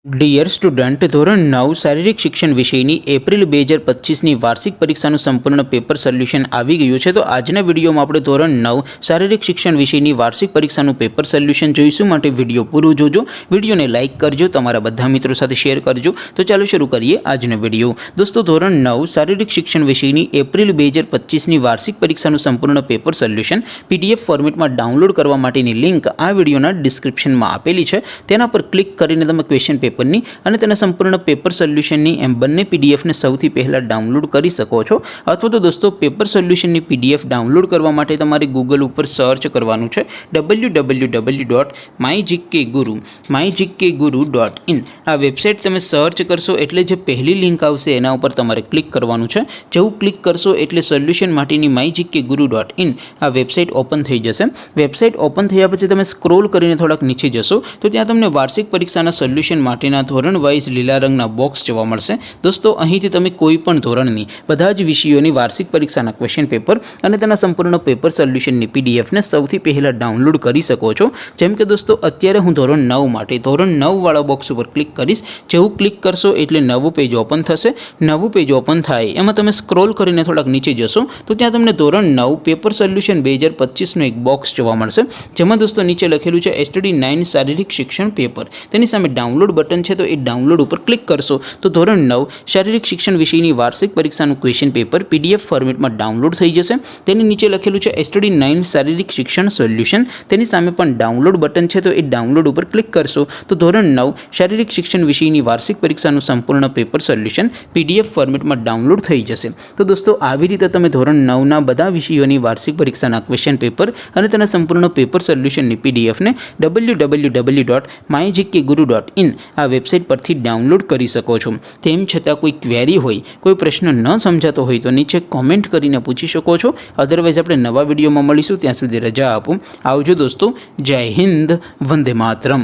Dear student, ધોરણ 9 શારીરિક શિક્ષણ વિષયની એપ્રિલ 2025ની વાર્ષિક પરીક્ષાનું સંપૂર્ણ પેપર સોલ્યુશન આવી ગયું છે. તો આજના વિડીયોમાં આપણે ધોરણ 9 શારીરિક શિક્ષણ વિષયની વાર્ષિક પરીક્ષાનું પેપર સોલ્યુશન જોઈશું. માટે વિડીયો પૂરો જોજો, વિડીયોને લાઇક કરજો, તમારા બધા મિત્રો સાથે શેર કરજો. તો ચાલો શરૂ કરીએ આજનો વિડીયો. દોસ્તો, ધોરણ 9 શારીરિક શિક્ષણ વિષયની એપ્રિલ 2025ની વાર્ષિક પરીક્ષાનું સંપૂર્ણ પેપર સોલ્યુશન PDF ફોર્મેટમાં ડાઉનલોડ કરવા માટેની લિંક આ વિડીયોના ડિસ્ક્રિપ્શનમાં આપેલી છે. તેના પર ક્લિક કરીને તમે ક્વેશ્ચન પેપરની અને તેના સંપૂર્ણ પેપર સોલ્યુશનની એમ બંને PDFને સૌથી પહેલાં ડાઉનલોડ કરી શકો છો. અથવા તો દોસ્તો, પેપર સોલ્યુશનની PDF ડાઉનલોડ કરવા માટે તમારે ગૂગલ ઉપર સર્ચ કરવાનું છે www.mygkguru.in. આ વેબસાઇટ તમે સર્ચ કરશો એટલે જે પહેલી લિંક આવશે એના ઉપર તમારે ક્લિક કરવાનું છે. જેવું ક્લિક કરશો એટલે સોલ્યુશન માટેની mygkguru.in આ વેબસાઇટ ઓપન થઈ જશે. વેબસાઇટ ઓપન થયા પછી તમે સ્ક્રોલ કરીને થોડાક નીચે જશો તો ત્યાં તમને વાર્ષિક પરીક્ષાના સોલ્યુશન માટેના ધોરણ વાઇઝ લીલા રંગના બોક્સ જોવા મળશે. દોસ્તો, અહીંથી તમે કોઈ પણ ધોરણની બધા જ વિષયોની વાર્ષિક પરીક્ષાના ક્વેશ્ચન પેપર અને તેના સંપૂર્ણ પેપર સોલ્યુશનની PDFને સૌથી પહેલાં ડાઉનલોડ કરી શકો છો. જેમ કે દોસ્તો, અત્યારે હું ધોરણ 9 માટે ધોરણ 9 વાળા બોક્સ ઉપર ક્લિક કરીશ. જેવું ક્લિક કરશો એટલે નવું પેજ ઓપન થશે. નવું પેજ ઓપન થાય એમાં તમે સ્ક્રોલ કરીને થોડાક નીચે જશો તો ત્યાં તમને ધોરણ 9 પેપર સોલ્યુશન 2025નું એક બોક્સ જોવા મળશે. જેમાં દોસ્તો નીચે લખેલું છે STD9 શારીરિક શિક્ષણ પેપર. તેની સામે ડાઉનલોડ બટન છે, તો એ ડાઉનલોડ ઉપર ક્લિક કરશો તો ધોરણ 9 શારીરિક શિક્ષણ વિષયની વાર્ષિક પરીક્ષાનું ક્વેશ્ચન પેપર PDF ફોર્મેટમાં ડાઉનલોડ થઈ જશે. તેની નીચે લખેલું છે STD9 શારીરિક શિક્ષણ સોલ્યુશન. તેની સામે પણ ડાઉનલોડ બટન છે, તો એ ડાઉનલોડ ઉપર ક્લિક કરશો તો ધોરણ 9 શારીરિક શિક્ષણ વિષયની વાર્ષિક પરીક્ષાનું સંપૂર્ણ પેપર સોલ્યુશન PDF ફોર્મેટમાં ડાઉનલોડ થઈ જશે. તો દોસ્તો, આવી રીતે તમે ધોરણ 9ના બધા વિષયોની વાર્ષિક પરીક્ષાના ક્વેશ્ચન પેપર અને તેના સંપૂર્ણ પેપર સોલ્યુશનની PDFને www.mygkguru.in આ વેબસાઇટ પરથી ડાઉનલોડ કરી શકો છો. તેમ છતાં કોઈ ક્વેરી હોય, કોઈ પ્રશ્ન ન સમજાતો હોય તો નીચે કોમેન્ટ કરીને પૂછી શકો છો. અધરવાઇઝ આપણે નવા વિડીયોમાં મળીશું. ત્યાં સુધી રજા આપો. આવજો દોસ્તો. જય હિન્દ. વંદે માતરમ.